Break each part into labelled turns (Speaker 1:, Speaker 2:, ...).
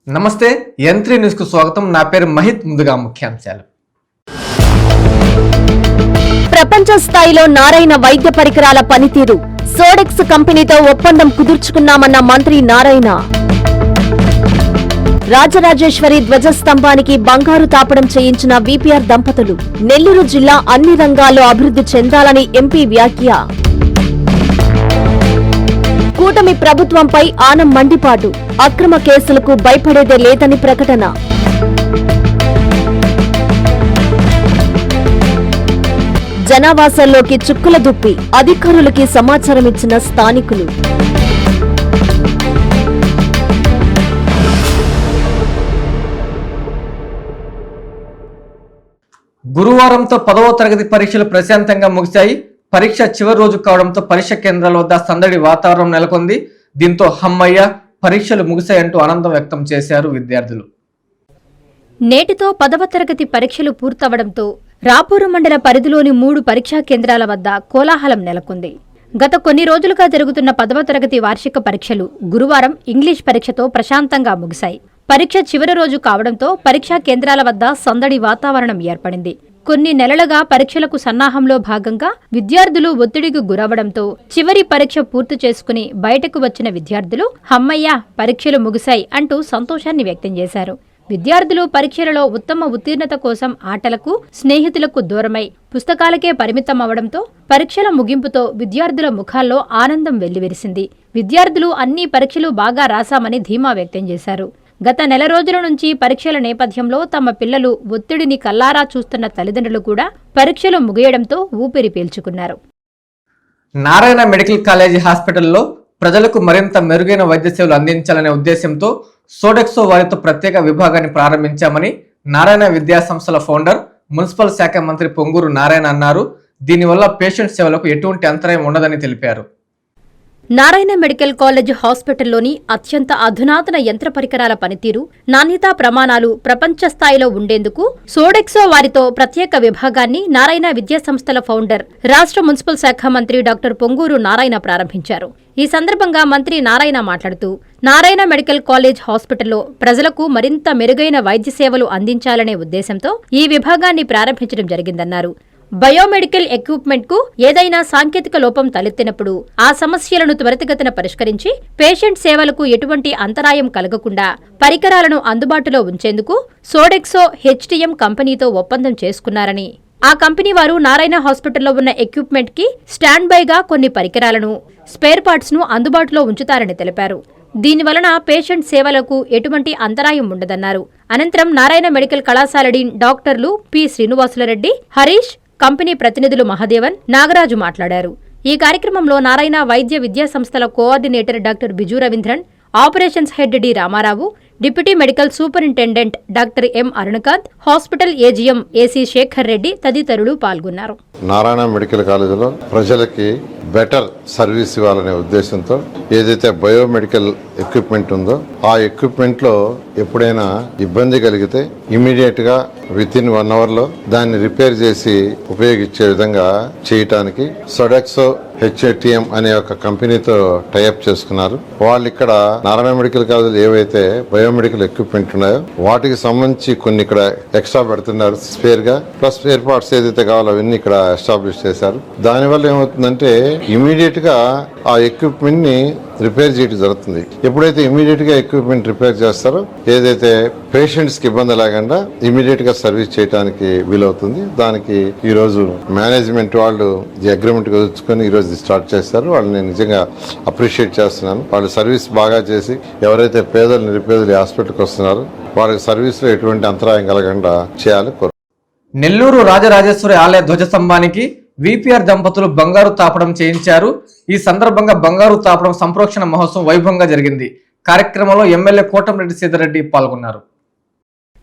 Speaker 1: నమస్తే యంత్రి న్యూస్ కు స్వాగతం. నా పేరు మహిత్. ముందుగా ముఖ్యాంశాలు.
Speaker 2: ప్రపంచ స్థాయిలో నారాయణ వైద్య పరికరాల పనితీరు. సోడెక్స్ కంపెనీతో ఒప్పందం కుదుర్చుకున్నామన్న మంత్రి నారాయణ. రాజరాజేశ్వరి ధ్వజస్తంభానికి బంగారు తాపడం చేయించిన విపిఆర్ దంపతులు. నెల్లూరు జిల్లా అన్ని రంగాల్లో అభివృద్ధి చెందాలని ఎంపీ వ్యాఖ్య. కూటమి ప్రభుత్వంపై ఆనం మండిపాటు. అక్రమ కేసులకు భయపడేదే లేదని ప్రకటన. జనావాసాల్లోకి చుక్కుల దుప్పి. అధికారులకి సమాచారం ఇచ్చిన స్థానికులు.
Speaker 1: గురువారంతో 10వ తరగతి పరీక్షలు ప్రశాంతంగా ముగిశాయి. పరీక్ష చివరి రోజు కావడంతో పరీక్ష కేంద్రాల వద్ద సందడి వాతావరణం నెలకొంది. దీంతో హమ్మయ్య పరీక్షలు ముగిశాయంటూ ఆనందం వ్యక్తం చేశారు విద్యార్థులు.
Speaker 3: నేటితో 10వ తరగతి పరీక్షలు పూర్తవడంతో రాపూరు మండల పరిధిలోని 3 పరీక్షా కేంద్రాల వద్ద కోలాహలం నెలకొంది. గత కొన్ని రోజులుగా జరుగుతున్న 10వ తరగతి వార్షిక పరీక్షలు గురువారం ఇంగ్లీష్ పరీక్షతో ప్రశాంతంగా ముగిశాయి. పరీక్ష చివరి రోజు కావడంతో పరీక్షా కేంద్రాల వద్ద సందడి వాతావరణం ఏర్పడింది. కొన్ని నెలలుగా పరీక్షలకు సన్నాహంలో భాగంగా విద్యార్థులు ఒత్తిడికి గురవడంతో చివరి పరీక్ష పూర్తి చేసుకుని బయటకు వచ్చిన విద్యార్థులు హమ్మయ్య పరీక్షలు ముగిశాయి అంటూ సంతోషాన్ని వ్యక్తం చేశారు. విద్యార్థులు పరీక్షలలో ఉత్తమ ఉత్తీర్ణత కోసం ఆటలకు, స్నేహితులకు దూరమై పుస్తకాలకే పరిమితం అవడంతో పరీక్షల ముగింపుతో విద్యార్థుల ముఖాల్లో ఆనందం వెల్లివిరిసింది. విద్యార్థులు అన్ని పరీక్షలు బాగా రాశామని ధీమా వ్యక్తం చేశారు. గత నెల రోజుల నుంచి పరీక్షల నేపథ్యంలో తమ పిల్లలు ఒత్తిడిని కల్లారా చూస్తున్న తల్లిదండ్రులు కూడా పరీక్షలు ముగియడంతో ఊపిరి పీల్చుకున్నారు.
Speaker 1: నారాయణ మెడికల్ కాలేజీ హాస్పిటల్లో ప్రజలకు మరింత మెరుగైన వైద్య సేవలు అందించాలనే ఉద్దేశంతో సోడెక్సో వారితో ప్రత్యేక విభాగాన్ని ప్రారంభించామని నారాయణ విద్యా సంస్థల ఫౌండర్, మున్సిపల్ శాఖ మంత్రి పొంగూరు నారాయణ అన్నారు. దీనివల్ల పేషెంట్ సేవలకు ఎటువంటి అంతరాయం ఉండదని తెలిపారు.
Speaker 3: నారాయణ మెడికల్ కాలేజ్ హాస్పిటల్లోని అత్యంత అధునాతన యంత్ర పరికరాల పనితీరు, నాణ్యతా ప్రమాణాలు ప్రపంచ స్థాయిలో ఉండేందుకు సోడెక్సో వారితో ప్రత్యేక విభాగాన్ని నారాయణ విద్యా సంస్థల ఫౌండర్, రాష్ట్ర మున్సిపల్ శాఖ మంత్రి డాక్టర్ పొంగూరు నారాయణ ప్రారంభించారు. ఈ సందర్భంగా మంత్రి నారాయణ మాట్లాడుతూ నారాయణ మెడికల్ కాలేజ్ హాస్పిటల్లో ప్రజలకు మరింత మెరుగైన వైద్య సేవలు అందించాలనే ఉద్దేశంతో ఈ విభాగాన్ని ప్రారంభించడం జరిగిందన్నారు. బయోమెడికల్ ఎక్విప్మెంట్ కు ఏదైనా సాంకేతిక లోపం తలెత్తినప్పుడు ఆ సమస్యలను త్వరితగతిన పరిష్కరించి పేషెంట్ సేవలకు ఎటువంటి అంతరాయం కలగకుండా పరికరాలను అందుబాటులో ఉంచేందుకు సోడెక్సో హెచ్టిఎం కంపెనీతో ఒప్పందం చేసుకున్నారని, ఆ కంపెనీ వారు నారాయణ హాస్పిటల్లో ఉన్న ఎక్విప్మెంట్ కి స్టాండ్ బైగా కొన్ని పరికరాలను, స్పేర్ పార్ట్స్ ను అందుబాటులో ఉంచుతారని తెలిపారు. దీనివలన పేషెంట్ సేవలకు ఎటువంటి అంతరాయం ఉండదన్నారు. అనంతరం నారాయణ మెడికల్ కళాశాల డీన్ డాక్టర్లు పి. శ్రీనివాసులరెడ్డి, హరీష్, కంపెనీ ప్రతినిధులు మహదేవన్, నాగరాజు మాట్లాడారు. ఈ కార్యక్రమంలో నారాయణ వైద్య విద్యా సంస్థల coordinator doctor Biju Ravindran, operations head D Ramarao, deputy medical superintendent doctor M Arunakanth, hospital AGM AC Shekhar Reddy తదితరులు పాల్గొన్నారు.
Speaker 4: నారాయణ మెడికల్ కాలేజీలో ప్రజలకి బెటర్ సర్వీస్ ఇవ్వాలనే ఉద్దేశంతో ఏదైతే బయోమెడికల్ ఎక్విప్మెంట్ ఉందో ఆ ఎక్విప్మెంట్ లో ఎప్పుడైనా ఇబ్బంది కలిగితే ఇమీడియట్ గా విత్ ఇన్ 1 hour లో దాన్ని రిపేర్ చేసి ఉపయోగించే విధంగా చేయటానికి సోడెక్సో హెచ్టిఎం అనే ఒక కంపెనీతో టైఅప్ చేసుకున్నారు. వాళ్ళు ఇక్కడ నారాయణ మెడికల్ కాలేజీలో ఏవైతే బయోమెడికల్ ఎక్విప్మెంట్ ఉన్నాయో వాటికి సంబంధించి కొన్ని ఇక్కడ ఎక్స్ట్రా పెడుతున్నారు స్పేర్ గా. ప్లస్ స్పేర్ పార్ట్స్ ఏదైతే కావాలో అవన్నీ ఇక్కడ ఎస్టాబ్లిష్ చేశారు. దానివల్ల ఏమవుతుందంటే ఇమీడియట్ గా ఆ ఎక్విప్మెంట్ ని రిపేర్ చేయడం జరుగుతుంది. ఎప్పుడైతే ఇమీడియట్ గా ఎక్విప్మెంట్ రిపేర్ చేస్తారో ఏదైతే పేషెంట్స్ కి ఇబ్బంది లేకుండా ఇమీడియట్ గా సర్వీస్ చేయడానికి వీలవుతుంది. దానికి ఈ రోజు మేనేజ్మెంట్ వాళ్ళు ఈ అగ్రిమెంట్ కుదుర్చుకొని ఈ రోజు స్టార్ట్ చేస్తారు. వాళ్ళని నేను నిజంగా అప్రిషియేట్ చేస్తున్నాను. వాళ్ళు సర్వీస్ బాగా చేసి ఎవరైతే పేదలు నిరుపేదలు హాస్పిటల్కి వస్తున్నారో వాళ్ళకి సర్వీస్ లో ఎటువంటి అంతరాయం కలగకుండా చేయాలి.
Speaker 1: నెల్లూరు రాజరాజేశ్వరి ఆలయ ధ్వజస్తంభానికి విపిఆర్ దంపతులు బంగారు తాపడం చేయించారు. ఈ సందర్భంగా బంగారు తాపడం సంప్రోక్షణ మహోత్సవం వైభవంగా జరిగింది. కార్యక్రమంలో ఎమ్మెల్యే కోటంరెడ్డి సీతారెడ్డి పాల్గొన్నారు.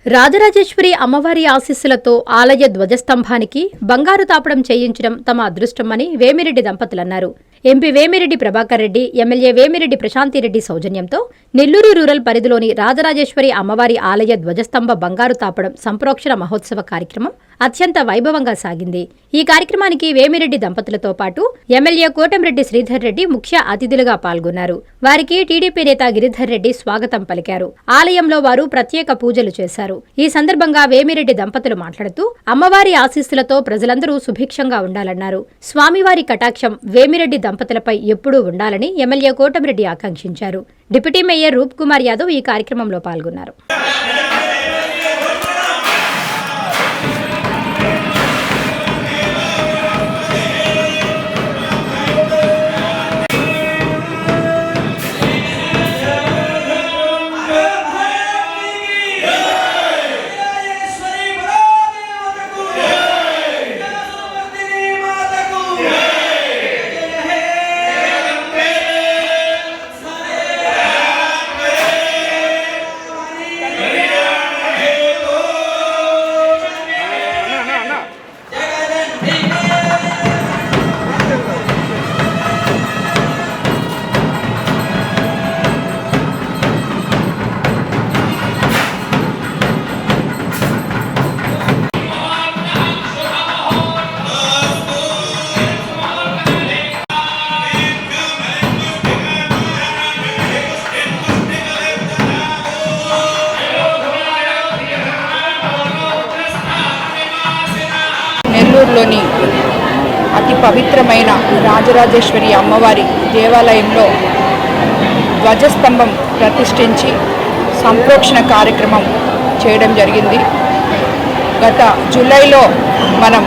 Speaker 3: రాజరాజేశ్వరి అమ్మవారి ఆశీస్సులతో ఆలయ ధ్వజస్తంభానికి బంగారు తాపడం చేయించడం తమ అదృష్టమని వేమిరెడ్డి దంపతులన్నారు. ఎంపీ వేమిరెడ్డి ప్రభాకర్ రెడ్డి, ఎమ్మెల్యే వేమిరెడ్డి ప్రశాంతిరెడ్డి సౌజన్యంతో నెల్లూరు రూరల్ పరిధిలోని రాజరాజేశ్వరి అమ్మవారి ఆలయ ధ్వజస్తంభ బంగారు తాపడం సంప్రోక్షణ మహోత్సవ కార్యక్రమం అత్యంత వైభవంగా సాగింది. ఈ కార్యక్రమానికి వేమిరెడ్డి దంపతులతో పాటు ఎమ్మెల్యే కోటంరెడ్డి శ్రీధర్ రెడ్డి ముఖ్య అతిథులుగా పాల్గొన్నారు. వారికి టీడీపీ నేత గిరిధర్ రెడ్డి స్వాగతం పలికారు. ఆలయంలో వారు ప్రత్యేక పూజలు చేశారు. ఈ సందర్భంగా వేమిరెడ్డి దంపతులు మాట్లాడుతూ అమ్మవారి ఆశీస్సులతో ప్రజలందరూ సుభిక్షంగా ఉండాలన్నారు. స్వామివారి కటాక్షం వేమిరెడ్డి దంపతులపై ఎప్పుడూ ఉండాలని ఎమ్మెల్యే కోటంరెడ్డి ఆకాంక్షించారు. డిప్యూటీ మేయర్ రూప్ కుమార్ యాదవ్ ఈ కార్యక్రమంలో పాల్గొన్నారు.
Speaker 5: నెల్లూరులోని అతి పవిత్రమైన రాజరాజేశ్వరి అమ్మవారి దేవాలయంలో ధ్వజస్తంభం ప్రతిష్ఠించి సంప్రోక్షణ కార్యక్రమం చేయడం జరిగింది. గత జూలైలో మనం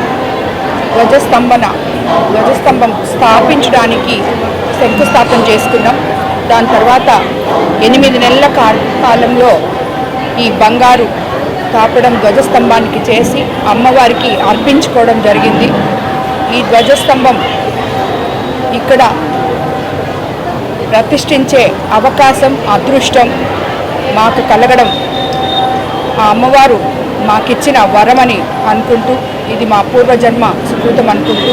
Speaker 5: ధ్వజస్తంభం స్థాపించడానికి శంకుస్థాపన చేసుకున్నాం. దాని తర్వాత 8 నెలల కాలంలో ఈ బంగారు తాపడం ధ్వజస్తంభానికి చేసి అమ్మవారికి అర్పించుకోవడం జరిగింది. ఈ ధ్వజస్తంభం ఇక్కడ ప్రతిష్ఠించే అవకాశం, అదృష్టం మాకు కలగడం ఆ అమ్మవారు మాకిచ్చిన వరమని అనుకుంటూ, ఇది మా పూర్వజన్మ సుకృతం అనుకుంటూ,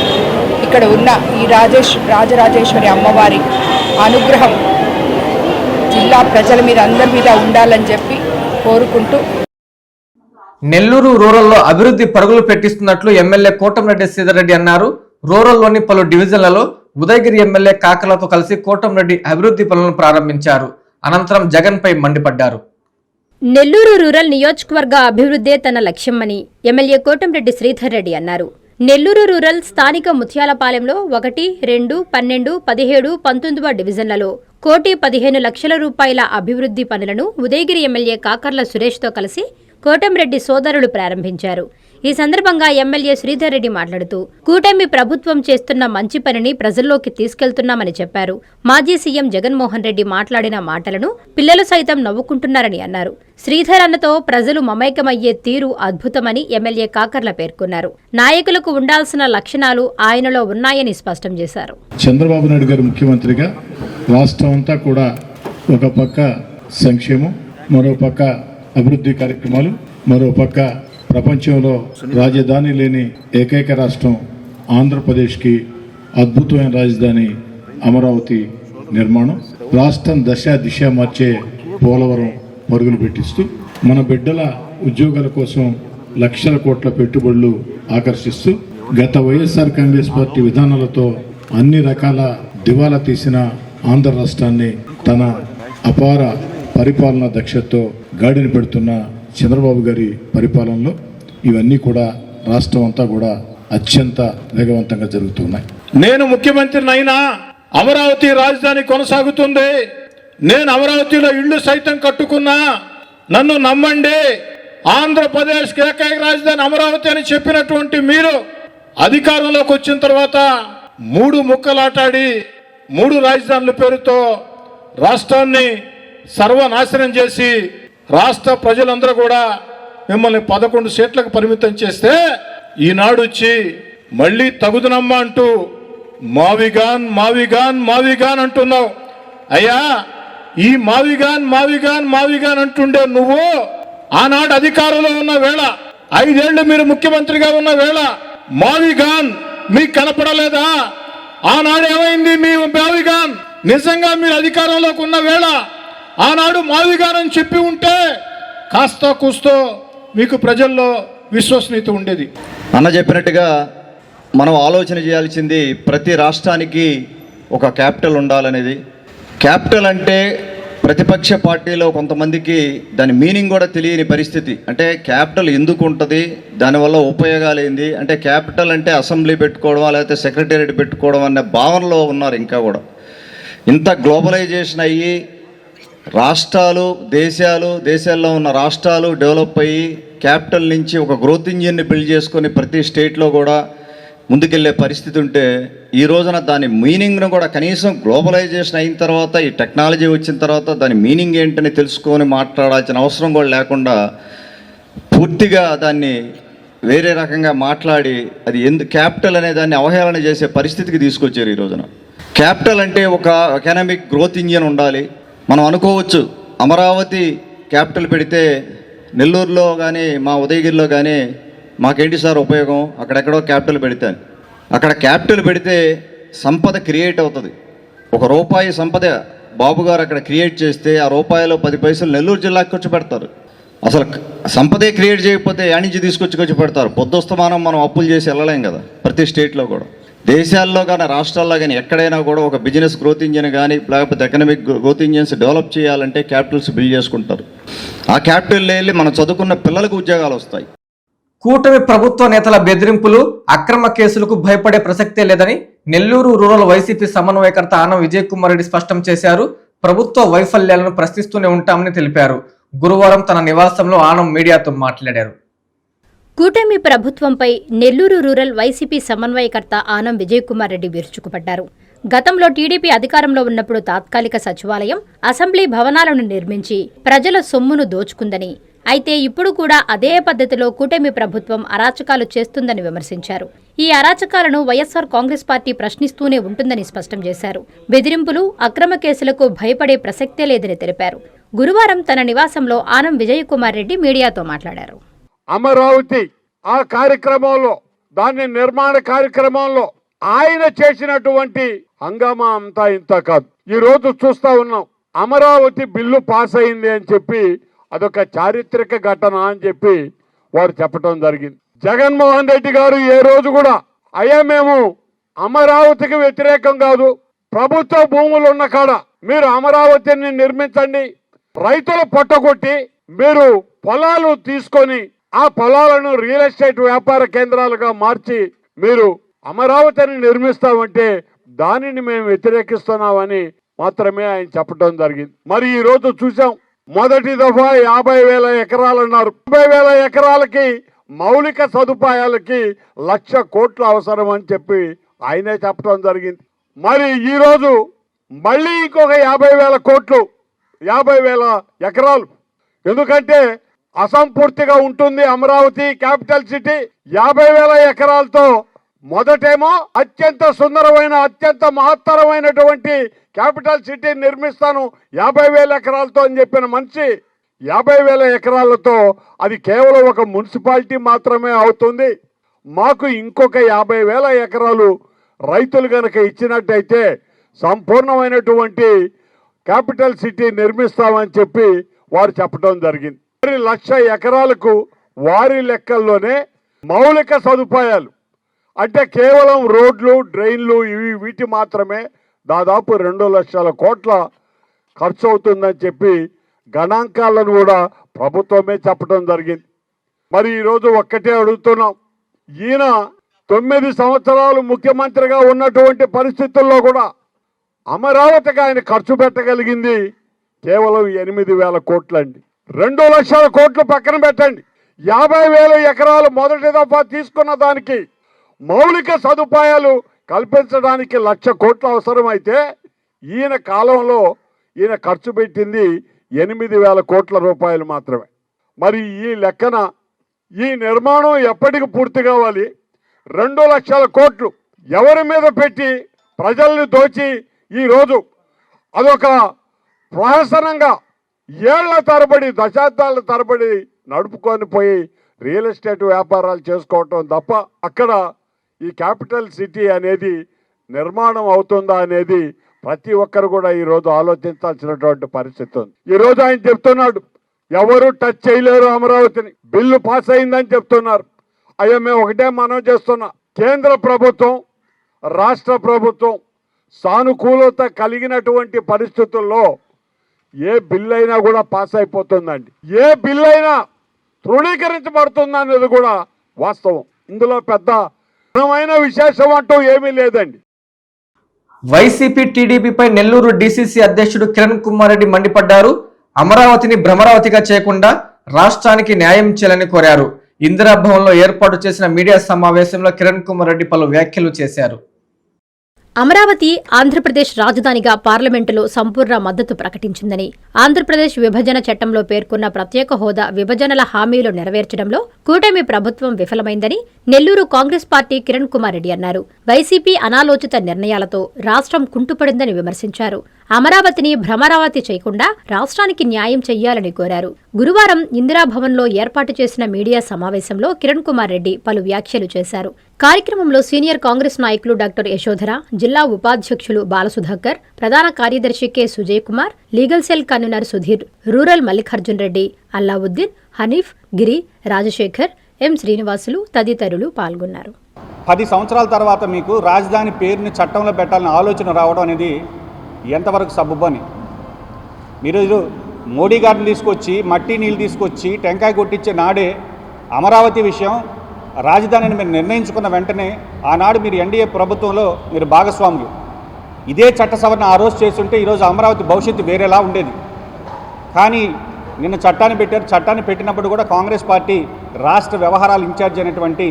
Speaker 5: ఇక్కడ ఉన్న ఈ రాజరాజేశ్వరి అమ్మవారి అనుగ్రహం జిల్లా ప్రజల మీద అందరి మీద ఉండాలని చెప్పి కోరుకుంటూ,
Speaker 1: నెల్లూరు రూరల్లో అభివృద్ధి పరుగులు పెట్టిస్తున్నట్లు ఎమ్మెల్యే కోటంరెడ్డి శ్రీధర్ రెడ్డి అన్నారు. రూరల్లోని పలు డివిజన్లలో ఉదయగిరి ఎమ్మెల్యే కాకలతో కలిసి కోటంరెడ్డి అభివృద్ధి పనులను ప్రారంభించారు. అనంతరం జగన్పై మండిపడ్డారు.
Speaker 3: నెల్లూరు రూరల్ నియోజకవర్గ అభివృద్ధే తన లక్ష్యమని ఎమ్మెల్యే కోటంరెడ్డి శ్రీధర్ రెడ్డి అన్నారు. నెల్లూరు రూరల్ స్థానిక ముత్యాలపాలెంలో 1, 2, 12, 17, 19వ డివిజన్లలో 1,15,00,000 రూపాయల అభివృద్ధి పనులను ఉదయగిరి ఎమ్మెల్యే కాకర్ల సురేష్తో కలిసి కోటంరెడ్డి సోదరులు ప్రారంభించారు. ఈ సందర్భంగా ఎమ్మెల్యే శ్రీధర్ రెడ్డి మాట్లాడుతూ కూటమి ప్రభుత్వం చేస్తున్న మంచి పనిని ప్రజల్లోకి తీసుకెళ్తున్నామని చెప్పారు. మాజీ సీఎం జగన్మోహన్ రెడ్డి మాట్లాడిన మాటలను పిల్లలు సైతం నవ్వుకుంటున్నారని అన్నారు. శ్రీధర్ అన్నతో ప్రజలు మమైకమయ్యే తీరు అద్భుతమని ఎమ్మెల్యే కాకర్ల పేర్కొన్నారు. నాయకులకు ఉండాల్సిన లక్షణాలు ఆయనలో ఉన్నాయని స్పష్టం చేశారు.
Speaker 6: చంద్రబాబు నాయుడు గారు ముఖ్యమంత్రిగా రాష్ట్రం అంతా కూడా ఒక పక్క సంక్షేమం, మరో పక్క అభివృద్ధి కార్యక్రమాలు, మరో పక్క ప్రపంచంలో రాజధాని లేని ఏకైక రాష్ట్రం ఆంధ్రప్రదేశ్కి అద్భుతమైన రాజధాని అమరావతి నిర్మాణం, రాష్ట్రం దిశ మార్చే పోలవరం పరుగులు పెట్టిస్తూ మన బిడ్డల ఉద్యోగాల కోసం లక్షల కోట్ల పెట్టుబడులు ఆకర్షిస్తూ గత వైఎస్ఆర్ కాంగ్రెస్ పార్టీ విధానాలతో అన్ని రకాల దివాలా తీసిన ఆంధ్ర రాష్ట్రాన్ని తన అపార పరిపాలనా దక్షతతో గాడిని పెడుతున్న చంద్రబాబు గారి పరిపాలనలో ఇవన్నీ కూడా రాష్ట్రం అంతా కూడా అత్యంత వేగవంతంగా జరుగుతున్నాయి.
Speaker 7: నేను ముఖ్యమంత్రినైనా అమరావతి రాజధాని కొనసాగుతుంది. నేను అమరావతిలో ఇళ్లు సైతం కట్టుకున్నా. నన్ను నమ్మండి. ఆంధ్రప్రదేశ్ ఏకైక రాజధాని అమరావతి అని చెప్పినటువంటి మీరు అధికారంలోకి వచ్చిన తర్వాత 3 ముక్కలాటాడి 3 రాజధానుల పేరుతో రాష్ట్రాన్ని సర్వనాశనం చేసి రాష్ట్ర ప్రజలందరూ కూడా మిమ్మల్ని 11 సీట్లకు పరిమితం చేస్తే ఈనాడు వచ్చి మళ్ళీ తగుదనమ్మా అంటూ మావిగాన్ మావిగాన్ మావిగాన్ అంటున్నావు. అయ్యా, ఈ మావిగాన్ మావిగాన్ మావిగాన్ అంటుండే నువ్వు ఆనాడు అధికారంలో ఉన్న వేళ 5 ఏళ్లు మీరు ముఖ్యమంత్రిగా ఉన్న వేళ మావిగాన్ మీకు కనపడలేదా? ఆనాడు ఏమైంది మీ మావిగాన్? నిజంగా మీరు అధికారంలోకి ఉన్న వేళ ఆనాడు మావిగాన్ అని చెప్పి ఉంటే కాస్త కూస్తో మీకు ప్రజల్లో విశ్వసనీయత ఉండేది.
Speaker 8: అన్న చెప్పినట్టుగా మనం ఆలోచన చేయాల్సింది ప్రతి రాష్ట్రానికి ఒక క్యాపిటల్ ఉండాలనేది. క్యాపిటల్ అంటే ప్రతిపక్ష పార్టీలో కొంతమందికి దాని మీనింగ్ కూడా తెలియని పరిస్థితి. అంటే క్యాపిటల్ ఎందుకు ఉంటుంది, దానివల్ల ఉపయోగాలు ఏంది, అంటే క్యాపిటల్ అంటే అసెంబ్లీ పెట్టుకోవడం లేకపోతే సెక్రటేరియట్ పెట్టుకోవడం అనే భావనలో ఉన్నారు ఇంకా కూడా. ఇంత గ్లోబలైజేషన్ అయ్యి రాష్ట్రాలు దేశాల్లో ఉన్న రాష్ట్రాలు డెవలప్ అయ్యి క్యాపిటల్ నుంచి ఒక గ్రోత్ ఇంజిన్ని బిల్డ్ చేసుకొని ప్రతి స్టేట్లో కూడా ముందుకెళ్ళే పరిస్థితి ఉంటే ఈ రోజున దాని మీనింగ్ను కూడా కనీసం గ్లోబలైజేషన్ అయిన తర్వాత ఈ టెక్నాలజీ వచ్చిన తర్వాత దాని మీనింగ్ ఏంటని తెలుసుకొని మాట్లాడాల్సిన అవసరం కూడా లేకుండా పూర్తిగా దాన్ని వేరే రకంగా మాట్లాడి అది క్యాపిటల్ అనే దాన్ని అవహేళన చేసే పరిస్థితికి తీసుకొచ్చారు ఈ రోజున. క్యాపిటల్ అంటే ఒక ఎకనామిక్ గ్రోత్ ఇంజిన్ ఉండాలి. మనం అనుకోవచ్చు అమరావతి క్యాపిటల్ పెడితే నెల్లూరులో కానీ మా ఉదయగిరిలో కానీ మాకేంటి సార్ ఉపయోగం, అక్కడెక్కడో క్యాపిటల్ పెడితే. అక్కడ క్యాపిటల్ పెడితే సంపద క్రియేట్ అవుతుంది. ₹1 సంపద బాబు గారు అక్కడ క్రియేట్ చేస్తే ఆ రూపాయలు 10 పైసలు నెల్లూరు జిల్లాకి ఖర్చు పెడతారు. అసలు సంపదే క్రియేట్ చేయకపోతే యానించి తీసుకొచ్చి ఖర్చు పెడతారు. పొద్దుస్తమానం మనం అప్పులు చేసి వెళ్ళలేం కదా. ప్రతి స్టేట్లో కూడా దేశాల్లో కానీ రాష్ట్రాల్లో కానీ ఎక్కడైనా కూడా ఒక బిజినెస్ గ్రోత్ ఇంజిన్ కానీ లేకపోతే ఎకనామిక్ గ్రోత్ ఇంజిన్స్ డెవలప్ చేయాలంటే క్యాపిటల్స్ బిల్డ్ చేసుకుంటారు. ఆ క్యాపిటల్ వెళ్ళి మనం చదువుకున్న పిల్లలకు ఉద్యోగాలు వస్తాయి.
Speaker 1: కూటమి ప్రభుత్వ నేతల బెదిరింపులు, అక్రమ కేసులకు భయపడే ప్రసక్తే లేదని నెల్లూరు రూరల్ వైసీపీ సమన్వయకర్త ఆనం విజయ్ కుమార్ రెడ్డి స్పష్టం చేశారు. ప్రభుత్వ వైఫల్యాలను ప్రశ్నిస్తూనే ఉంటామని తెలిపారు. గురువారం తన నివాసంలో ఆనం మీడియాతో మాట్లాడారు.
Speaker 3: కూటమి ప్రభుత్వంపై నెల్లూరు రూరల్ వైసీపీ సమన్వయకర్త ఆనం విజయ్ కుమార్ రెడ్డి విరుచుకుపడ్డారు. గతంలో టీడీపీ అధికారంలో ఉన్నప్పుడు తాత్కాలిక సచివాలయం, అసెంబ్లీ భవనాలను నిర్మించి ప్రజల సొమ్మును దోచుకుందని, అయితే ఇప్పుడు కూడా అదే పద్ధతిలో కూటమి ప్రభుత్వం అరాచకాలు చేస్తుందని విమర్శించారు. ఈ అరాచకాలను వైఎస్సార్ కాంగ్రెస్ పార్టీ ప్రశ్నిస్తూనే ఉంటుందని స్పష్టం చేశారు. బెదిరింపులు, అక్రమ కేసులకు భయపడే ప్రసక్తే లేదని తెలిపారు. గురువారం తన నివాసంలో ఆనం విజయ్ కుమార్ రెడ్డి మీడియాతో మాట్లాడారు.
Speaker 7: అమరావతి ఆ కార్యక్రమంలో, దాని నిర్మాణ కార్యక్రమంలో ఆయన చేసినటువంటి హంగామా అంతా ఇంత కాదు. ఈ రోజు చూస్తా ఉన్నాం, అమరావతి బిల్లు పాస్ అయింది అని చెప్పి అదొక చారిత్రక ఘటన అని చెప్పి వారు చెప్పడం జరిగింది. జగన్మోహన్ రెడ్డి గారు ఏ రోజు కూడా అయ్యా మేము అమరావతికి వ్యతిరేకం కాదు, ప్రభుత్వ భూములు ఉన్న కాడ మీరు అమరావతిని నిర్మించండి, రైతులు పొట్టగొట్టి మీరు పొలాలు తీసుకొని ఆ పొలాలను రియల్ ఎస్టేట్ వ్యాపార కేంద్రాలుగా మార్చి మీరు అమరావతిని నిర్మిస్తామంటే దానిని మేము వ్యతిరేకిస్తున్నామని మాత్రమే ఆయన చెప్పడం జరిగింది. మరి ఈ రోజు చూసాం, మొదటి దఫా 50,000 ఎకరాలు అన్నారు. 50,000 ఎకరాలకి మౌలిక సదుపాయాలకి 1,00,000 కోట్లు అవసరం అని చెప్పి ఆయనే చెప్పడం జరిగింది. మరి ఈరోజు మళ్ళీ ఇంకొక 50,000 కోట్లు, 50,000 ఎకరాలు, ఎందుకంటే అసంపూర్తిగా ఉంటుంది అమరావతి క్యాపిటల్ సిటీ. 50,000 ఎకరాలతో మొదటేమో అత్యంత సుందరమైన, అత్యంత మహత్తరమైనటువంటి క్యాపిటల్ సిటీ నిర్మిస్తాను 50,000 ఎకరాలతో అని చెప్పిన మనిషి 50,000 ఎకరాలతో అది కేవలం ఒక మున్సిపాలిటీ మాత్రమే అవుతుంది. మాకు ఇంకొక 50,000 ఎకరాలు రైతులు కనుక ఇచ్చినట్టయితే సంపూర్ణమైనటువంటి క్యాపిటల్ సిటీ నిర్మిస్తామని చెప్పి వారు చెప్పడం జరిగింది. మరి 1,00,000 ఎకరాలకు వారి లెక్కల్లోనే మౌలిక సదుపాయాలు అంటే కేవలం రోడ్లు, డ్రైన్లు, వీటి మాత్రమే దాదాపు 2,00,000 కోట్ల ఖర్చు అవుతుందని చెప్పి గణాంకాలను కూడా ప్రభుత్వమే చెప్పడం జరిగింది. మరి ఈరోజు ఒక్కటే అడుగుతున్నాం, ఈయన 9 సంవత్సరాలు ముఖ్యమంత్రిగా ఉన్నటువంటి పరిస్థితుల్లో కూడా అమరావతికి ఆయన ఖర్చు పెట్టగలిగింది కేవలం 8,000 కోట్లండి. 2,00,000 కోట్లు పక్కన పెట్టండి, 50,000 ఎకరాలు మొదటి దఫా తీసుకున్న దానికి మౌలిక సదుపాయాలు కల్పించడానికి 1,00,000 కోట్లు అవసరమైతే ఈయన కాలంలో ఈయన ఖర్చు పెట్టింది 8,000 కోట్ల రూపాయలు మాత్రమే. మరి ఈ లెక్కన ఈ నిర్మాణం ఎప్పటికి పూర్తి కావాలి? 2,00,000 కోట్లు ఎవరి మీద పెట్టి ప్రజల్ని దోచి ఈరోజు అదొక ప్రహసనంగా ఏళ్ల తరబడి, దశాబ్దాల తరబడి నడుపుకొని పోయి రియల్ ఎస్టేట్ వ్యాపారాలు చేసుకోవటం తప్ప అక్కడ ఈ క్యాపిటల్ సిటీ అనేది నిర్మాణం అవుతుందా అనేది ప్రతి ఒక్కరు కూడా ఈరోజు ఆలోచించాల్సినటువంటి పరిస్థితి ఉంది. ఈరోజు ఆయన చెప్తున్నాడు ఎవరు టచ్ చేయలేరు అమరావతిని, బిల్లు పాస్ అయిందని చెప్తున్నారు. అయ్యా మేము ఒకటే మనం చేస్తున్నాం, కేంద్ర ప్రభుత్వం రాష్ట్ర ప్రభుత్వం సానుకూలత కలిగినటువంటి పరిస్థితుల్లో ఏ బిల్లు అయినా కూడా పాస్ అయిపోతుందండి. ఏ బిల్లు అయినా తృణీకరించబడుతుందనేది కూడా వాస్తవం. ఇందులో పెద్ద విశేషం అంటూ ఏమీ లేదండి.
Speaker 1: వైసీపీ టీడీపీపై నెల్లూరు డీసీసీ అధ్యక్షుడు కిరణ్ కుమార్ రెడ్డి మండిపడ్డారు. అమరావతిని భ్రమరావతిగా చేయకుండా రాష్ట్రానికి న్యాయం చేయాలని కోరారు. ఇందిరాభవన్లో ఏర్పాటు చేసిన మీడియా సమావేశంలో కిరణ్ కుమార్ రెడ్డి పలు వ్యాఖ్యలు చేశారు.
Speaker 3: అమరావతి ఆంధ్రప్రదేశ్ రాజధానిగా పార్లమెంటులో సంపూర్ణ మద్దతు ప్రకటించిందని, ఆంధ్రప్రదేశ్ విభజన చట్టంలో పేర్కొన్న ప్రత్యేక హోదా విభజనల హామీలు నెరవేర్చడంలో కూటమి ప్రభుత్వం విఫలమైందని నెల్లూరు కాంగ్రెస్ పార్టీ కిరణ్ కుమార్ రెడ్డి అన్నారు. వైసీపీ అనాలోచిత నిర్ణయాలతో రాష్ట్రం కుంటుపడిందని విమర్శించారు. అమరావతిని భ్రమరావతి చేయకుండా రాష్ట్రానికి న్యాయం చెయ్యాలని కోరారు. గురువారం ఇందిరాభవన్లో ఏర్పాటు చేసిన మీడియా సమావేశంలో కిరణ్ కుమార్ రెడ్డి పలు వ్యాఖ్యలు చేశారు. కార్యక్రమంలో సీనియర్ కాంగ్రెస్ నాయకులు డాక్టర్ యశోధర, జిల్లా ఉపాధ్యక్షులు బాలసుధాకర్, ప్రధాన కార్యదర్శి K Sujay Kumar, legal cell convener Sudheer, rural Mallikarjun Reddy, Allauddin, Hanif, Giri, Rajasekhar, M Srinivasulu తదితరులు పాల్గొన్నారు.
Speaker 9: 10 సంవత్సరాల తర్వాత మీకు రాజధాని పేరుని చట్టంలో పెట్టాలని ఆలోచన రావడం అనేది ఎంతవరకు సబబని? మీరు మోడీ గారిని తీసుకొచ్చి మట్టి నీళ్ళు తీసుకొచ్చి టెంకాయ కొట్టించే నాడే అమరావతి విషయం రాజధానిని మీరు నిర్ణయించుకున్న వెంటనే ఆనాడు మీరు ఎన్డీఏ ప్రభుత్వంలో మీరు భాగస్వాములు. ఇదే చట్ట సవరణ ఆ రోజు చేస్తుంటే ఈరోజు అమరావతి భవిష్యత్తు వేరేలా ఉండేది. కానీ నిన్న చట్టాన్ని పెట్టారు. చట్టాన్ని పెట్టినప్పుడు కూడా కాంగ్రెస్ పార్టీ రాష్ట్ర వ్యవహారాల ఇన్ఛార్జ్ అయినటువంటి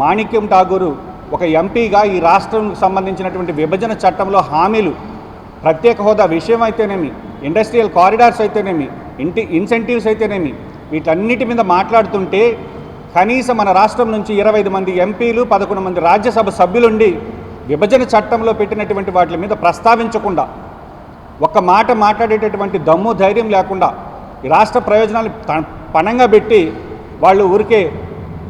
Speaker 9: మాణిక్యం ఠాగూరు ఒక ఎంపీగా ఈ రాష్ట్రంకు సంబంధించినటువంటి విభజన చట్టంలో హామీలు, ప్రత్యేక హోదా విషయం అయితేనేమి, ఇండస్ట్రియల్ కారిడార్స్ అయితేనేమి, ఇన్సెంటివ్స్ అయితేనేమి, వీటన్నిటి మీద మాట్లాడుతుంటే కనీసం మన రాష్ట్రం నుంచి 25 మంది ఎంపీలు, 11 మంది రాజ్యసభ సభ్యులుండి విభజన చట్టంలో పెట్టినటువంటి వాటి మీద ప్రస్తావించకుండా, ఒక్క మాట మాట్లాడేటటువంటి దమ్ము ధైర్యం లేకుండా ఈ రాష్ట్ర ప్రయోజనాలు పణంగా పెట్టి వాళ్ళు ఊరికే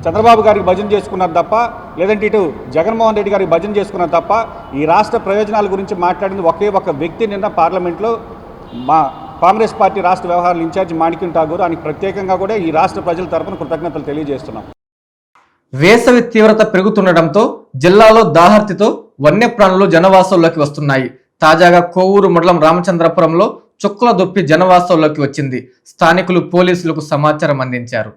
Speaker 9: చంద్రబాబు గారికి భజన చేసుకున్నారు తప్ప, లేదంటే ఇటు జగన్మోహన్ రెడ్డి గారికి భజన చేసుకున్నారు తప్ప ఈ రాష్ట్ర ప్రయోజనాల గురించి మాట్లాడింది ఒకే ఒక వ్యక్తి నిన్న పార్లమెంట్లో మా కాంగ్రెస్ పార్టీ రాష్ట్ర వ్యవహారాల ఇన్ఛార్జి మాణిక్యం ఠాగూర్. ఆయనకు ప్రత్యేకంగా కూడా ఈ రాష్ట్ర ప్రజల తరపున కృతజ్ఞతలు తెలియజేస్తున్నాం.
Speaker 1: వేసవి తీవ్రత పెరుగుతుండటంతో జిల్లాలో దాహర్తితో వన్యప్రాణులు జనవాసంలోకి వస్తున్నాయి. తాజాగా కోవూరు మండలం రామచంద్రపురంలో చుక్కల దొప్పి జనవాసంలోకి వచ్చింది. స్థానికులు పోలీసులకు సమాచారం అందించారు.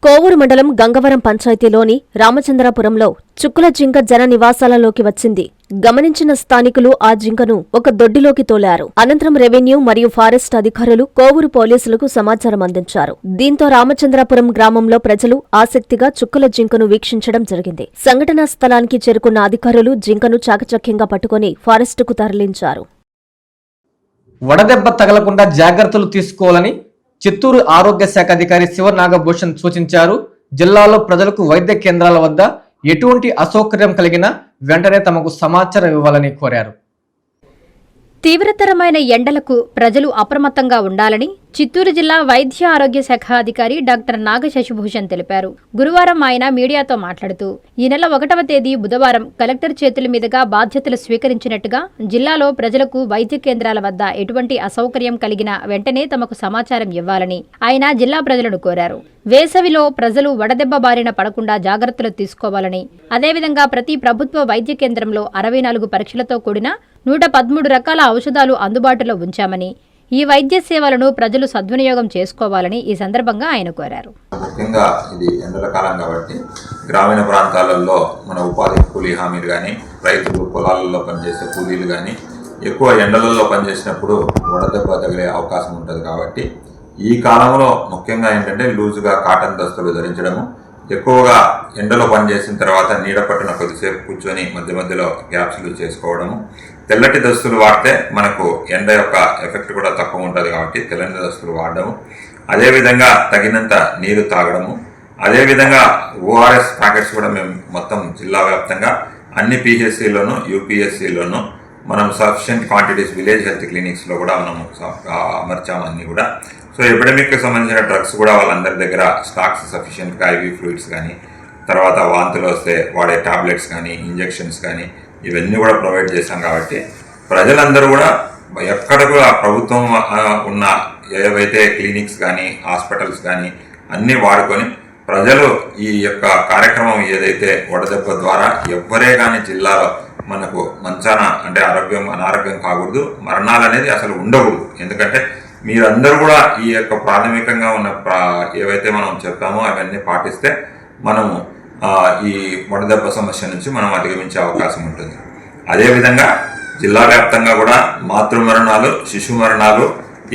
Speaker 2: కోవూరు మండలం గంగవరం పంచాయతీలోని రామచంద్రపురంలో చుక్కల జింక జన నివాసాలలోకి వచ్చింది. గమనించిన స్థానికులు ఆ జింకను ఒక దొడ్డిలోకి తోలారు. అనంతరం రెవెన్యూ మరియు ఫారెస్ట్ అధికారులు కోవూరు పోలీసులకు సమాచారం అందించారు. దీంతో రామచంద్రపురం గ్రామంలో ప్రజలు ఆసక్తిగా చుక్కల జింకను వీక్షించడం జరిగింది. సంఘటనా స్థలానికి చేరుకున్న అధికారులు జింకను చాకచక్యంగా పట్టుకుని ఫారెస్టుకు తరలించారు.
Speaker 1: వడదెబ్బ తగలకుండా జాగ్రత్తలు తీసుకోవాలని చిత్తూరు ఆరోగ్య శాఖ అధికారి శివనాగభూషణ్ సూచించారు. జిల్లాలో ప్రజలకు వైద్య కేంద్రాల వద్ద ఎటువంటి అసౌకర్యం కలిగినా వెంటనే తమకు సమాచారం ఇవ్వాలని కోరారు.
Speaker 3: తీవ్రతరమైన ఎండలకు ప్రజలు అప్రమత్తంగా ఉండాలని చిత్తూరు జిల్లా వైద్య ఆరోగ్య శాఖ అధికారి డాక్టర్ నాగశశిభూషణ్ తెలిపారు. గురువారం ఆయన మీడియాతో మాట్లాడుతూ ఈ నెల 1వ తేదీ బుధవారం కలెక్టర్ చేతుల మీదుగా బాధ్యతలు స్వీకరించినట్టుగా జిల్లాలో ప్రజలకు వైద్య కేంద్రాల వద్ద ఎటువంటి అసౌకర్యం కలిగినా వెంటనే తమకు సమాచారం ఇవ్వాలని ఆయన జిల్లా ప్రజలను కోరారు. వేసవిలో ప్రజలు వడదెబ్బ బారిన పడకుండా జాగ్రత్తలు తీసుకోవాలని, అదేవిధంగా ప్రతి ప్రభుత్వ వైద్య కేంద్రంలో 64 పరీక్షలతో కూడిన 113 రకాల ఔషధాలు అందుబాటులో ఉంచామని, ఈ వైద్య సేవలను ప్రజలు సద్వినియోగం చేసుకోవాలని ఈ సందర్భంగా ఆయన కోరారు.
Speaker 10: ముఖ్యంగా ఇది ఎండల కాలం కాబట్టి గ్రామీణ ప్రాంతాలలో మన ఉపాధి కూలీ హామీలు కానీ, రైతులు పొలాలలో పనిచేసే కూలీలు కానీ ఎక్కువ ఎండలలో పనిచేసినప్పుడు వడదెబ్బ తగిలే అవకాశం ఉంటుంది. కాబట్టి ఈ కాలంలో ముఖ్యంగా ఏంటంటే లూజుగా కాటన్ దుస్తులు ధరించడము, ఎక్కువగా ఎండలో పనిచేసిన తర్వాత నీడ పట్టున కొద్దిసేపు కూర్చొని మధ్య మధ్యలో గ్యాప్స్లు చేసుకోవడము, తెల్లటి దుస్తులు వాడితే మనకు ఎండ యొక్క ఎఫెక్ట్ కూడా తక్కువ ఉంటుంది కాబట్టి తెల్లని దుస్తులు వాడడము, అదేవిధంగా తగినంత నీరు తాగడము, అదేవిధంగా ఓఆర్ఎస్ ప్యాకెట్స్ కూడా మేము మొత్తం జిల్లా వ్యాప్తంగా అన్ని పిహెచ్సిలోను యూపీఎస్సిలోను మనం సఫిషియెంట్ క్వాంటిటీస్ విలేజ్ హెల్త్ క్లినిక్స్లో కూడా మనం అమర్చాము అన్నీ కూడా. సో ఎపిడమిక్కి సంబంధించిన డ్రగ్స్ కూడా వాళ్ళందరి దగ్గర స్టాక్స్ సఫిషియెంట్గా ఐవీ ఫ్లూయిడ్స్ కానీ, తర్వాత వాంతులు వస్తే వాడే టాబ్లెట్స్ కానీ, ఇంజెక్షన్స్ కానీ ఇవన్నీ కూడా ప్రొవైడ్ చేశాం. కాబట్టి ప్రజలందరూ కూడా ఎక్కడ కూడా ప్రభుత్వం ఉన్న ఏవైతే క్లినిక్స్ కానీ, హాస్పిటల్స్ కానీ అన్నీ వాడుకొని ప్రజలు ఈ యొక్క కార్యక్రమం ఏదైతే వడదెబ్బ ద్వారా ఎవ్వరే కానీ జిల్లాలో మనకు మంచాన అంటే అనారోగ్యం కాకూడదు, మరణాలు అనేది అసలు ఉండకూడదు. ఎందుకంటే మీరందరూ కూడా ఈ యొక్క ప్రాథమికంగా ఉన్న ఏవైతే మనం చెప్పామో అవన్నీ పాటిస్తే మనము ఈ వడదెబ్బ సమస్య నుంచి మనం అధిగమించే అవకాశం ఉంటుంది. అదేవిధంగా జిల్లా వ్యాప్తంగా కూడా మాతృమరణాలు, శిశు మరణాలు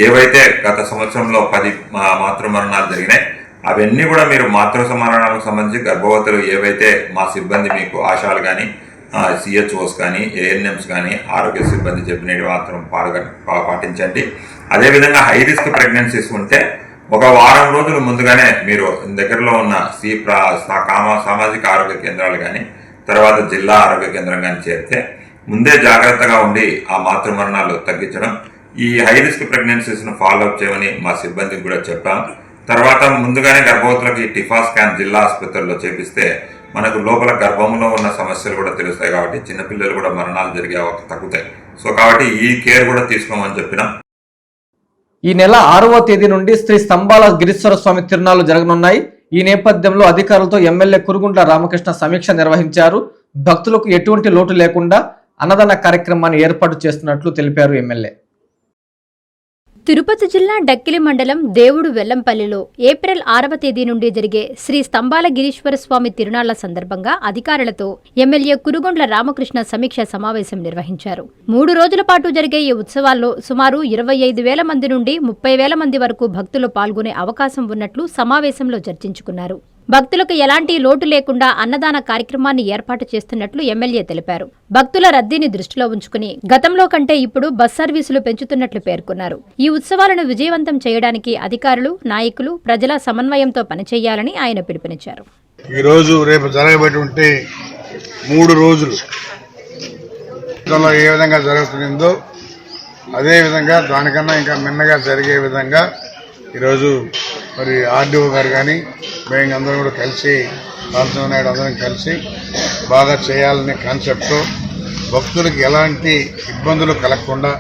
Speaker 10: ఏవైతే గత సంవత్సరంలో 10 మాతృమరణాలు జరిగినాయి అవన్నీ కూడా మీరు మాతృ మరణాలకు సంబంధించి గర్భవతులు ఏవైతే మా సిబ్బంది మీకు ఆశాలు కానీ, సిహెచ్ఓస్ కానీ, ఏఎన్ఎంస్ కానీ, ఆరోగ్య సిబ్బంది చెప్పినవి మాత్రం పాటించండి. అదేవిధంగా హై రిస్క్ ప్రెగ్నెన్సీస్ ఉంటే ఒక వారం రోజులు ముందుగానే మీరు దగ్గరలో ఉన్న సామాజిక ఆరోగ్య కేంద్రాలు కానీ, తర్వాత జిల్లా ఆరోగ్య కేంద్రం కానీ చేరితే ముందే జాగ్రత్తగా ఉండి ఆ మాతృమరణాలు తగ్గించడం, ఈ హై రిస్క్ ప్రెగ్నెన్సీస్ను ఫాలోఅప్ చేయమని మా సిబ్బందికి కూడా చెప్పాం. తర్వాత ముందుగానే గర్భవతులకి టిఫా స్కాన్ జిల్లా ఆసుపత్రుల్లో చేపిస్తే మనకు లోపల గర్భంలో ఉన్న సమస్యలు కూడా తెలుస్తాయి. కాబట్టి చిన్నపిల్లలు కూడా మరణాలు జరిగే తగ్గుతాయి. సో కాబట్టి ఈ కేర్ కూడా తీసుకోమని చెప్పినాం.
Speaker 1: ఈ నెల 6వ తేదీ నుండి శ్రీ స్తంభాల గిరీశ్వర స్వామి తిరునాళ్లు జరగనున్నాయి. ఈ నేపథ్యంలో అధికారులతో ఎమ్మెల్యే కురుగుంట్ల రామకృష్ణ సమీక్ష నిర్వహించారు. భక్తులకు ఎటువంటి లోటు లేకుండా అన్నదాన కార్యక్రమాన్ని ఏర్పాటు చేస్తున్నట్లు తెలిపారు ఎమ్మెల్యే.
Speaker 3: తిరుపతి జిల్లా డక్కిలి మండలం దేవుడు వెల్లంపల్లిలో ఏప్రిల్ 6వ తేదీ నుండి జరిగే శ్రీ స్తంభాల గిరీశ్వర స్వామి తిరునాళ్ల సందర్భంగా అధికారులతో ఎమ్మెల్యే కురుగుంట్ల రామకృష్ణ సమీక్ష సమావేశం నిర్వహించారు. 3 రోజుల పాటు జరిగే ఈ ఉత్సవాల్లో సుమారు 25,000 మంది నుండి 30,000 మంది వరకు భక్తులు పాల్గొనే అవకాశం ఉన్నట్లు సమావేశంలో చర్చించుకున్నారు. భక్తులకు ఎలాంటి లోటు లేకుండా అన్నదాన కార్యక్రమాన్ని ఏర్పాటు చేస్తున్నట్లు ఎమ్మెల్యే తెలిపారు. భక్తుల రద్దీని దృష్టిలో ఉంచుకుని గతంలో కంటే ఇప్పుడు బస్ సర్వీసులు పెంచుతున్నట్లు పేర్కొన్నారు. ఈ ఉత్సవాలను విజయవంతం చేయడానికి అధికారులు, నాయకులు ప్రజల సమన్వయంతో పనిచేయాలని ఆయన పిలుపునిచ్చారు.
Speaker 11: ఈ రోజు రేపు జరగబోయేటువంటి 3 రోజులు ఏ విధంగా జరుగుతుందో అదే విధంగా దానికన్నా ఇంకా మిన్నగా జరిగే విధంగా ఈరోజు మరి ఆర్డీఓ గారు కానీ మేము అందరం కూడా కలిసి నాయుడు అందరం కలిసి బాగా చేయాలనే కాన్సెప్ట్తో భక్తులకు ఎలాంటి ఇబ్బందులు కలగకుండా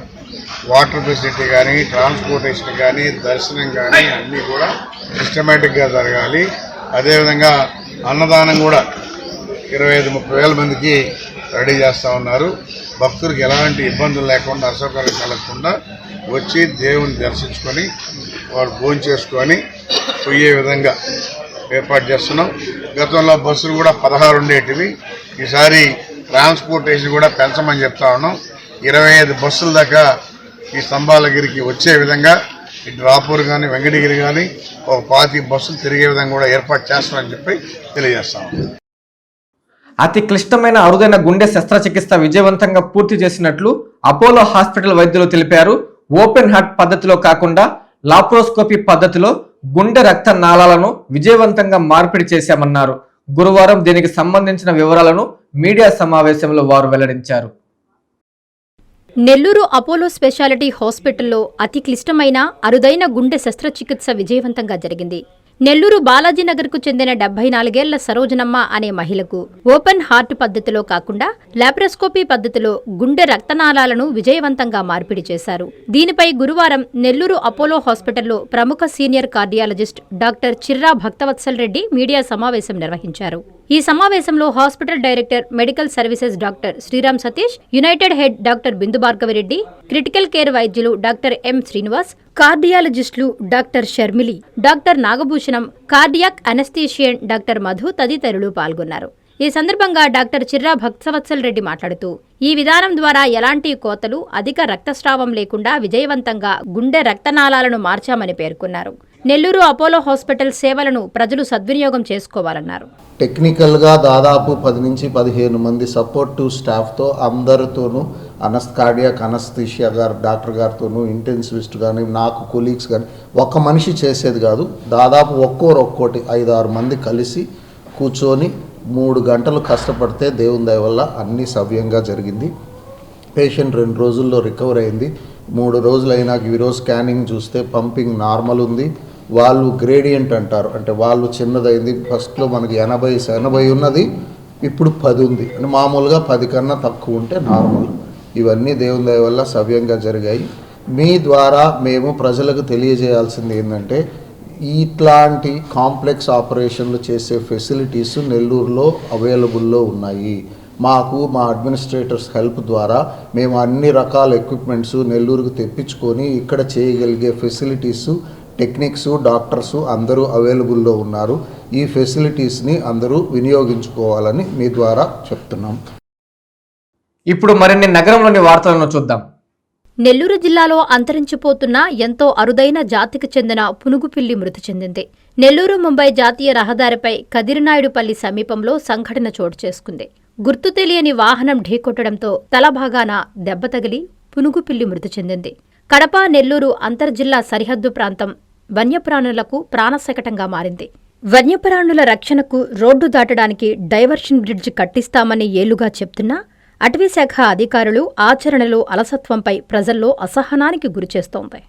Speaker 11: వాటర్ ఫెసిలిటీ కానీ, ట్రాన్స్పోర్టేషన్ కానీ, దర్శనం కానీ అన్నీ కూడా సిస్టమేటిక్గా జరగాలి. అదేవిధంగా అన్నదానం కూడా 25-30,000 మందికి రెడీ చేస్తూ ఉన్నారు. భక్తులకు ఎలాంటి ఇబ్బందులు లేకుండా, అసౌకర్యం కలగకుండా వచ్చి దేవుని దర్శించుకొని వాళ్ళు భోజనం చేసుకొని పోయే విధంగా ఏర్పాటు చేస్తున్నాం. గతంలో బస్సులు కూడా 16 ఉండేటివి. ఈసారి ట్రాన్స్పోర్టేషన్ కూడా పెంచమని చెప్తా ఉన్నాం. 25 బస్సుల దాకా ఈ స్తంభాలగిరికి వచ్చే విధంగా ఇటు రాపూర్ కానీ, వెంకటగిరి కానీ ఒక 25 బస్సులు తిరిగే విధంగా కూడా ఏర్పాటు చేస్తామని చెప్పి తెలియజేస్తాం.
Speaker 1: అతి క్లిష్టమైన అరుదైన గుండె శస్త్రచికిత్స విజయవంతంగా పూర్తి చేసినట్లు అపోలో హాస్పిటల్ వైద్యులు తెలిపారు. ఓపెన్ హార్ట్ పద్ధతిలో కాకుండా లాప్రోస్కోపీ పద్ధతిలో గుండె రక్త నాళాలను విజయవంతంగా మార్పిడి చేశామన్నారు. గురువారం దీనికి సంబంధించిన వివరాలను మీడియా సమావేశంలో వారు వెల్లడించారు.
Speaker 3: నెల్లూరు అపోలో స్పెషాలిటీ హాస్పిటల్లో అతి క్లిష్టమైన అరుదైన గుండె శస్త్రచికిత్స విజయవంతంగా జరిగింది. నెల్లూరు బాలాజీనగర్కు చెందిన 74 ఏళ్ల సరోజనమ్మ అనే మహిళకు ఓపెన్ హార్ట్ పద్ధతిలో కాకుండా లాప్రోస్కోపీ పద్ధతిలో గుండె రక్తనాళాలను విజయవంతంగా మార్పిడి చేశారు. దీనిపై గురువారం నెల్లూరు అపోలో హాస్పిటల్లో ప్రముఖ senior cardiologist doctor Chirra Bhaktavatsal Reddy media సమావేశం నిర్వహించారు. ఈ సమావేశంలో hospital director medical services doctor Sriram Satish, united head doctor Bindu Bhargavi Reddy, critical care వైద్యులు డాక్టర్ ఎం శ్రీనివాస్, కార్డియాలజిస్టులు doctor Sharmili, doctor Nagabhushanam, cardiac anaesthetist doctor Madhu తదితరులు పాల్గొన్నారు. ఈ సందర్భంగా డాక్టర్ చిర్రా భక్తవత్సల్ రెడ్డి మాట్లాడుతూ ఈ విధానం ద్వారా ఎలాంటి కోతలు, అధిక రక్తస్రావం లేకుండా విజయవంతంగా గుండె రక్తనాళాలను మార్చామని పేర్కొన్నారు. నెల్లూరు అపోలో హాస్పిటల్ సేవలను ప్రజలు సద్వినియోగం చేసుకోవాలన్నారు.
Speaker 12: టెక్నికల్గా దాదాపు 10 నుంచి 15 మంది సపోర్టివ్ స్టాఫ్తో అందరితోనూ కార్డియాక్ అనస్థీషియా గారు డాక్టర్ గారితోనూ, ఇంటెన్సివిస్ట్ కానీ, నాకు కొలీగ్స్ కానీ ఒక మనిషి చేసేది కాదు. దాదాపు ఒక్కోటి 5-6 మంది కలిసి కూర్చొని 3 గంటలు కష్టపడితే దేవుని దయ వల్ల అన్నీ సవ్యంగా జరిగింది. పేషెంట్ 2 రోజుల్లో రికవర్ అయింది. 3 రోజులు అయినాక ఈరోజు స్కానింగ్ చూస్తే పంపింగ్ నార్మల్ ఉంది. వాళ్ళు గ్రేడియంట్ అంటారు, అంటే వాళ్ళు చిన్నదైంది. ఫస్ట్లో మనకి 80 ఉన్నది, ఇప్పుడు 10 ఉంది. అంటే మామూలుగా 10 కన్నా తక్కువ ఉంటే నార్మల్. ఇవన్నీ దేవుని దయ వల్ల సవ్యంగా జరిగాయి. మీ ద్వారా మేము ప్రజలకు తెలియజేయాల్సింది ఏంటంటే, ఇట్లాంటి కాంప్లెక్స్ ఆపరేషన్లు చేసే ఫెసిలిటీస్ నెల్లూరులో అవైలబుల్లో ఉన్నాయి. మాకు మా అడ్మినిస్ట్రేటర్స్ హెల్ప్ ద్వారా మేము అన్ని రకాల ఎక్విప్మెంట్స్ నెల్లూరుకు తెప్పించుకొని ఇక్కడ చేయగలిగే ఫెసిలిటీసు, టెక్నిక్స్, డాక్టర్స్ అందరూ అవైలబుల్లో ఉన్నారు. ఈ ఫెసిలిటీస్ని అందరూ వినియోగించుకోవాలని మీ ద్వారా చెప్తున్నాం.
Speaker 1: ఇప్పుడు మరిన్ని నగరంలోని వార్తలను చూద్దాం.
Speaker 3: నెల్లూరు జిల్లాలో అంతరించిపోతున్న ఎంతో అరుదైన జాతికి చెందిన పునుగుపిల్లి మృతి చెందింది. నెల్లూరు ముంబై జాతీయ రహదారిపై కదిరినాయుడుపల్లి సమీపంలో సంఘటన చోటు చేసుకుంది. గుర్తు తెలియని వాహనం ఢీకొట్టడంతో తలభాగాన దెబ్బ తగిలి పునుగుపిల్లి మృతి చెందింది. కడప నెల్లూరు అంతర్జిల్లా సరిహద్దు ప్రాంతం వన్యప్రాణులకు ప్రాణశకటంగా మారింది. వన్యప్రాణుల రక్షణకు రోడ్డు దాటడానికి డైవర్షన్ బ్రిడ్జ్ కట్టిస్తామని ఏళ్లుగా చెప్తున్నా అటవీశాఖ అధికారులు ఆచరణలో అలసత్వంపై ప్రజల్లో అసహనానికి గురిచేస్తోంది.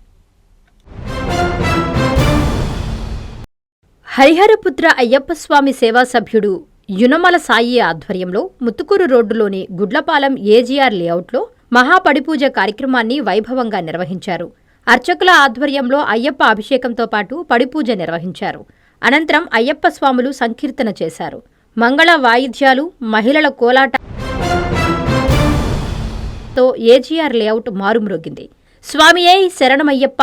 Speaker 3: హరిహరపుత్ర అయ్యప్పస్వామి సేవా సభ్యుడు యునమల సాయి ఆధ్వర్యంలో ముత్తుకూరు రోడ్డులోని గుడ్లపాలెం ఏజీఆర్ లేఅవుట్లో మహాపడిపూజ కార్యక్రమాన్ని వైభవంగా నిర్వహించారు. అర్చకుల ఆధ్వర్యంలో అయ్యప్ప అభిషేకంతో పాటు పడిపూజ నిర్వహించారు. అనంతరం అయ్యప్ప స్వాములు సంకీర్తన చేశారు. మంగళ వాయిద్యాలు, మహిళల కోలాటతో ఏజీఆర్ లేఅవుట్ మారుమ్రోగింది. స్వామియే శరణమయ్యప్ప,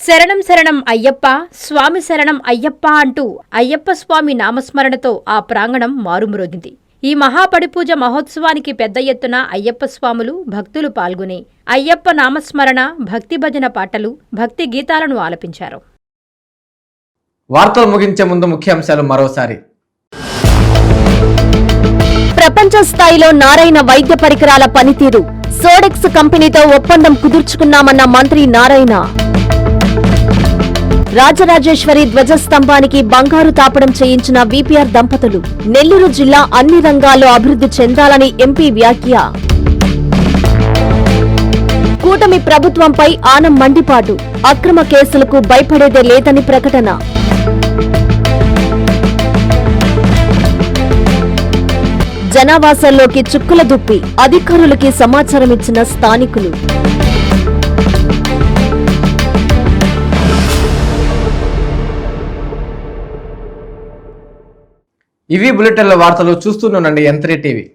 Speaker 3: శరణం శరణం అయ్యప్ప, స్వామి శరణం అయ్యప్ప అంటూ అయ్యప్ప స్వామి నామస్మరణతో ఆ ప్రాంగణం మారుమ్రోగింది. ఈ మహాపడిపూజ మహోత్సవానికి పెద్ద ఎత్తున అయ్యప్ప స్వాములు, భక్తులు పాల్గొని అయ్యప్ప నామస్మరణ, భక్తి భజన పాటలు, భక్తి గీతాలను ఆలపించారు.
Speaker 1: వార్తలు ముగించే ముందు ముఖ్యాంశాలు మరోసారి.
Speaker 2: ప్రపంచ స్థాయిలో నారాయణ వైద్య పరికరాల పనితీరు, సోడెక్స్ కంపెనీతో ఒప్పందం కుదుర్చుకున్నామన్న మంత్రి నారాయణ. రాజరాజేశ్వరి ధ్వజస్తంభానికి బంగారు తాపడం చేయించిన వీపీఆర్ దంపతులు. నెల్లూరు జిల్లా అన్ని రంగాల్లో అభివృద్ధి చెందాలని ఎంపీ వ్యాఖ్య. కూటమి ప్రభుత్వంపై ఆనం మండిపాటు, అక్రమ కేసులకు భయపడేదే లేదని ప్రకటన. జనావాసాల్లోకి చుక్కుల దుప్పి, అధికారులకి సమాచారమిచ్చిన స్థానికులు.
Speaker 1: ఇవి బులెటిన్ల వార్తలు. చూస్తూనే ఉండండి M3 టీవీ.